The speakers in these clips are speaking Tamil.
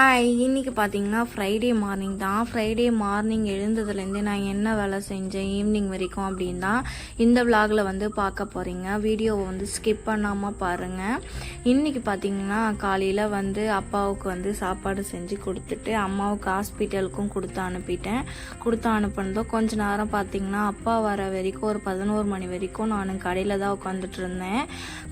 ஹாய், இன்றைக்கி பார்த்தீங்கன்னா ஃப்ரைடே மார்னிங் தான். ஃப்ரைடே மார்னிங் எழுந்ததுலேருந்து நான் என்ன வேலை செஞ்சேன் ஈவினிங் வரைக்கும் அப்படின்னு தான் இந்த விலாகில் வந்து பார்க்க போகிறீங்க. வீடியோவை வந்து ஸ்கிப் பண்ணாமல் பாருங்கள். இன்றைக்கி பார்த்தீங்கன்னா காலையில் வந்து அப்பாவுக்கு வந்து சாப்பாடு செஞ்சு கொடுத்துட்டு அம்மாவுக்கு ஹாஸ்பிட்டலுக்கும் கொடுத்து அனுப்பிட்டேன். கொடுத்து அனுப்பினதோ கொஞ்ச நேரம் பார்த்தீங்கன்னா அப்பா வர வரைக்கும் ஒரு 11 மணி வரைக்கும் நான் கடையில் தான் உட்காந்துட்டு இருந்தேன்.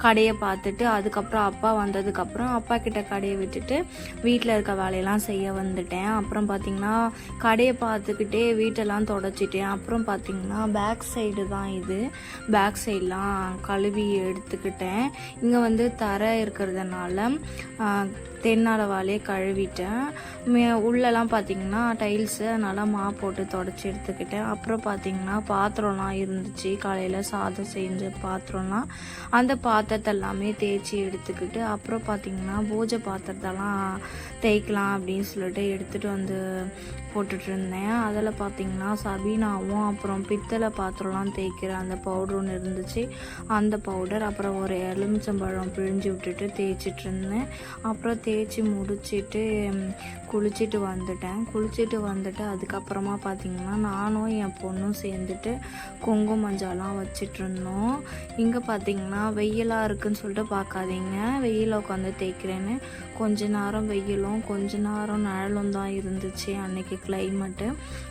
கடையை பார்த்துட்டு அதுக்கப்புறம் அப்பா வந்ததுக்கப்புறம் அப்பா கிட்ட கடையை விட்டுட்டு வீட்டில் இருக்க வேலையெல்லாம் செய்ய வந்துட்டேன். அப்புறம் பார்த்திங்கன்னா கடையை பார்த்துக்கிட்டே வீட்டெல்லாம் தொடச்சிட்டேன். அப்புறம் பார்த்திங்கன்னா பேக் சைடு தான் இது, பேக் சைடெலாம் கழுவி எடுத்துக்கிட்டேன். இங்கே வந்து தரை இருக்கிறதுனால தென்னளவாலே கழுவிட்டேன். உள்ளெல்லாம் பார்த்திங்கன்னா டைல்ஸு, அதனால் மாப் போட்டு தொடச்சி எடுத்துக்கிட்டேன். அப்புறம் பார்த்திங்கன்னா பாத்திரம்லாம் இருந்துச்சு, காலையில் சாதம் செஞ்ச பாத்திரம்லாம், அந்த பாத்திரத்தை எல்லாமே தேய்ச்சி எடுத்துக்கிட்டு அப்புறம் பார்த்திங்கன்னா பூஜை பாத்திரத்தெல்லாம் தேய்க்கலாம் அப்படின்னு சொல்லிட்டு எடுத்துகிட்டு வந்து போட்டுட்டு இருந்தேன். அதில் பார்த்திங்கன்னா சபீனாவும் அப்புறம் பித்தளை பாத்திரம்லாம் தேய்க்கிற அந்த பவுடர் ஒன்று இருந்துச்சு, அந்த பவுடர் அப்புறம் ஒரு எலுமிச்சம்பழம் பிழிஞ்சு விட்டுட்டு தேய்ச்சிட்டு இருந்தேன். அப்புறம் தேய்ச்சி முடிச்சிட்டு குளிச்சுட்டு வந்துட்டு அதுக்கப்புறமா பார்த்திங்கன்னா நானும் என் பொண்ணும் சேர்ந்துட்டு குங்கும மஞ்சள்லாம் வச்சிட்டு இருந்தோம். இங்கே பார்த்திங்கன்னா வெயிலாக இருக்குதுன்னு சொல்லிட்டு பார்க்காதீங்க, வெயிலில் உட்காந்து தேய்க்கிறேன்னு கொஞ்ச நேரம் வெயிலும் கொஞ்ச நேரம் நிழலும் தான் இருந்துச்சு. அன்றைக்கி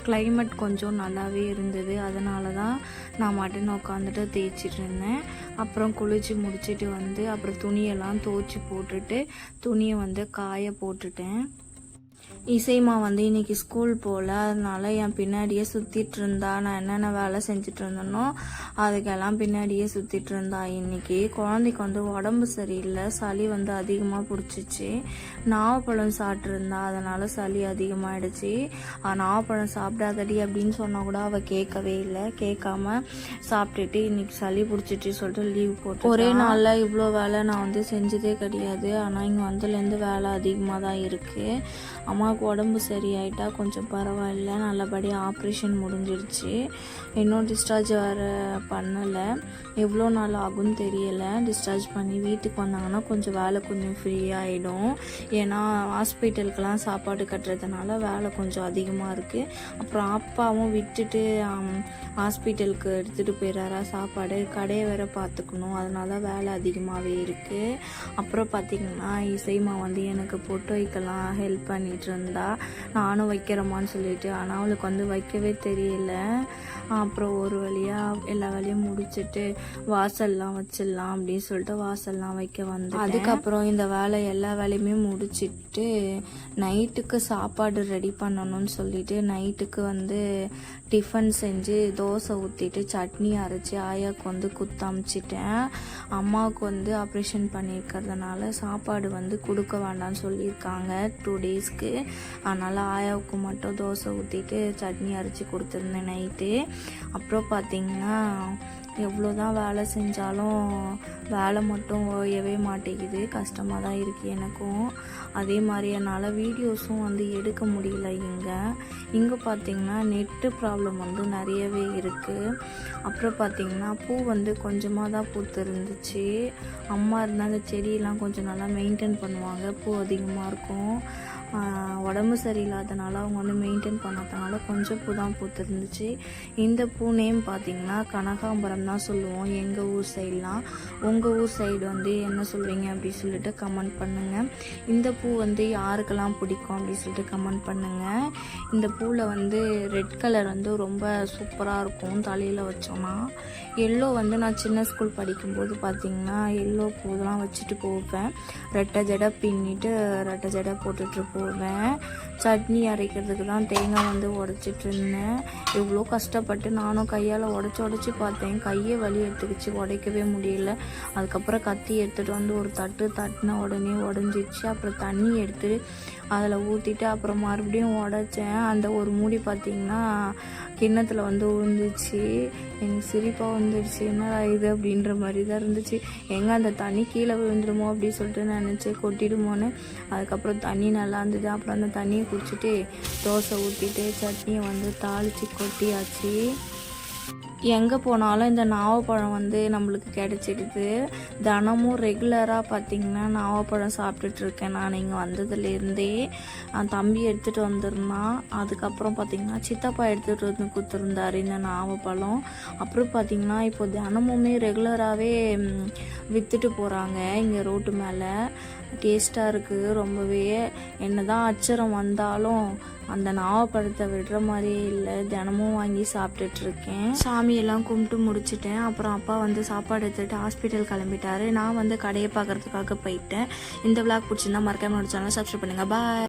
கிளைமேட் கொஞ்சம் நல்லாவே இருந்தது, அதனால தான் நான் மட்டும் உட்காந்துட்டு தேய்ச்சிட்டு இருந்தேன். அப்புறம் குளித்து முடிச்சுட்டு வந்து அப்புறம் துணியெல்லாம் துவைச்சி போட்டுட்டு துணியை வந்து காய போட்டுட்டேன். இசைமா வந்து இன்றைக்கி ஸ்கூல் போகல, அதனால என் பின்னாடியே சுற்றிட்டு இருந்தா. நான் என்னென்ன வேலை செஞ்சுட்டு இருந்தேனோ அதுக்கெல்லாம் பின்னாடியே சுற்றிட்டு இருந்தா. இன்றைக்கி குழந்தைக்கு வந்து உடம்பு சரியில்லை, சளி வந்து அதிகமாக பிடிச்சிச்சு. நாவப்பழம் சாப்பிட்ருந்தா, அதனால் சளி அதிகமாகிடுச்சு. நாவப்பழம் சாப்பிடாதடி அப்படின்னு சொன்னால் கூட அவள் கேட்கவே இல்லை. கேட்காம சாப்பிட்டுட்டு இன்றைக்கி சளி பிடிச்சிட்டு சொல்லிட்டு லீவ் போட்டு ஒரே நாளில் இவ்வளோ வேலை நான் வந்து செஞ்சதே கிடையாது. ஆனால் இங்கே வந்ததுலேருந்து வேலை அதிகமாக தான் இருக்குது. அம்மாவுக்கு உடம்பு சரியாயிட்டா கொஞ்சம் பரவாயில்ல, நல்லபடியாக ஆப்ரேஷன் முடிஞ்சிருச்சு. இன்னும் டிஸ்சார்ஜ் வர பண்ணலை, எவ்வளோ நாள் ஆகும்னு தெரியலை. டிஸ்சார்ஜ் பண்ணி வீட்டுக்கு வந்தாங்கன்னா கொஞ்சம் வேலை கொஞ்சம் ஃப்ரீயாகிடும். ஏன்னா ஹாஸ்பிட்டலுக்கெலாம் சாப்பாடு கட்டுறதுனால வேலை கொஞ்சம் அதிகமாக இருக்குது. அப்புறம் அப்பாவும் விட்டுட்டு ஹாஸ்பிட்டலுக்கு எடுத்துகிட்டு போயிடுறாரா சாப்பாடு, கடையை வேறு பார்த்துக்கணும், அதனால வேலை அதிகமாகவே இருக்குது. அப்புறம் பார்த்திங்கன்னா இசைமா வந்து எனக்கு பொட்டு வைக்கலாம் ஹெல்ப் பண்ணிகிட்டு இருந்தா. நானும் வைக்கிறேம்மான்னு சொல்லிட்டு, ஆனால் அவளுக்கு வந்து வைக்கவே தெரியல. அப்புறம் ஒரு வழியாக எல்லா வேலையும் முடிச்சுட்டு வாசல்லாம் வச்சிடலாம் அப்படின்னு சொல்லிட்டு வாசல்லாம் வைக்க வந்து அதுக்கப்புறம் இந்த வேலை எல்லா வேலையுமே முடிச்சுட்டு நைட்டுக்கு சாப்பாடு ரெடி பண்ணணும்னு சொல்லிட்டு நைட்டுக்கு வந்து டிஃபன் செஞ்சு தோசை ஊற்றிட்டு சட்னி அரைச்சி ஆயாவுக்கு வந்து குத்தமிச்சிட்டேன். அம்மாவுக்கு வந்து ஆப்ரேஷன் பண்ணியிருக்கிறதுனால சாப்பாடு வந்து கொடுக்க வேண்டாம்னு சொல்லியிருக்காங்க 2 டேஸ்க்கு. அதனால் ஆயாவுக்கு மட்டும் தோசை ஊற்றிட்டு சட்னி அரைச்சி கொடுத்துருந்தேன் நைட்டு. அப்புறம் பார்த்திங்கன்னா எவ்வளோ தான் வேலை செஞ்சாலும் வேலை மட்டும் ஓயவே மாட்டேங்குது, கஷ்டமாக தான் இருக்குது எனக்கும். அதே மாதிரி என்னால் வீடியோஸும் வந்து எடுக்க முடியல. இங்கே பார்த்திங்கன்னா நெட்டு ப்ராப்ளம் வந்து நிறையவே இருக்குது. அப்புறம் பார்த்திங்கன்னா பூ வந்து கொஞ்சமாக தான் பூத்து இருந்துச்சு. அம்மா இருந்தால் அந்த செடியெல்லாம் கொஞ்சம் நல்லா மெயின்டைன் பண்ணுவாங்க, பூ அதிகமாக இருக்கும். உடம்பு சரியில்லாதனால அவங்க வந்து மெயின்டைன் பண்ணாதனால கொஞ்சம் பூ தான் பூத்துருந்துச்சு. இந்த பூ நேம் பார்த்திங்கன்னா கனகாம்பரம் தான் சொல்லுவோம் எங்கள் ஊர் சைட்லாம். உங்கள் ஊர் சைடு வந்து என்ன சொல்வீங்க அப்படி சொல்லிட்டு கமெண்ட் பண்ணுங்கள். இந்த பூ வந்து யாருக்கெல்லாம் பிடிக்கும் அப்படி சொல்லிட்டு கமெண்ட் பண்ணுங்கள். இந்த பூவில் வந்து ரெட் கலர் வந்து ரொம்ப சூப்பராக இருக்கும் தலையில் வச்சோன்னா. எல்லோ வந்து நான் சின்ன ஸ்கூல் படிக்கும்போது பார்த்திங்கன்னா எல்லோ பூலாம் வச்சுட்டு போவேன். ரெட்டை ஜடை பின்னிட்டு ரெட்டை ஜடை போட்டுட்டு போவேன். சட்னி அரைக்கிறதுக்கு தான் தேங்காய் வந்து உடச்சிட்டு இருந்தேன். எவ்வளோ கஷ்டப்பட்டு நானும் கையால் உடச்சி பார்த்தேன், கையே வலி எடுத்துக்கிச்சு, உடைக்கவே முடியல. அதுக்கப்புறம் கத்தி எடுத்துகிட்டு வந்து ஒரு தட்டின உடனே உடஞ்சிச்சு. அப்புறம் தண்ணி எடுத்து அதில் ஊற்றிட்டு அப்புறம் மறுபடியும் உடைச்சேன். அந்த ஒரு மூடி பார்த்திங்கன்னா கிண்ணத்தில் வந்து விழுந்துச்சு. எனக்கு சிரிப்பாக வந்துடுச்சு, என்னடா இது அப்படின்ற மாதிரி தான் இருந்துச்சு. எங்கே அந்த தண்ணி கீழே விழுந்துடுமோ அப்படின்னு சொல்லிட்டு நினச்சி கொட்டிடுமோன்னு. அதுக்கப்புறம் தண்ணி நல்லா இருந்தது. அப்புறம் அந்த தண்ணியை குடிச்சிட்டு தோசை ஊற்றிட்டு சட்னியை வந்து தாளித்து கொட்டியாச்சு. எங்கே போனாலும் இந்த நாவப்பழம் வந்து நம்மளுக்கு கிடைச்சிடுது. தினமும் ரெகுலராக பார்த்திங்கன்னா நாவப்பழம் சாப்பிட்டுட்ருக்கேன் நான் இங்கே வந்ததுலேருந்தே. தம்பி எடுத்துகிட்டு வந்திருந்தான். அதுக்கப்புறம் பார்த்திங்கன்னா சித்தப்பா எடுத்துகிட்டு வந்து கொடுத்துருந்தாரு இந்த நாவப்பழம். அப்புறம் பார்த்திங்கன்னா இப்போ தினமுமே ரெகுலராகவே விற்றுட்டு போகிறாங்க இங்கே ரோட்டு மேலே. டேஸ்ட்டாக இருக்குது ரொம்பவே. என்ன தான் அச்சரம் வந்தாலும் அந்த நாவப்பழத்தை விடுற மாதிரியே இல்லை. தினமும் வாங்கி சாப்பிட்டுட்ருக்கேன். சாமியெல்லாம் கும்பிட்டு முடிச்சிட்டேன். அப்புறம் அப்பா வந்து சாப்பாடு எடுத்துகிட்டு ஹாஸ்பிட்டல் கிளம்பிட்டாரு. நான் வந்து கடையை பார்க்குறதுக்காக போயிட்டேன். இந்த விளாக் பிடிச்சிருந்தா மறக்காம சேனல் சப்ஸ்கிரைப் பண்ணுங்கள். பாய்.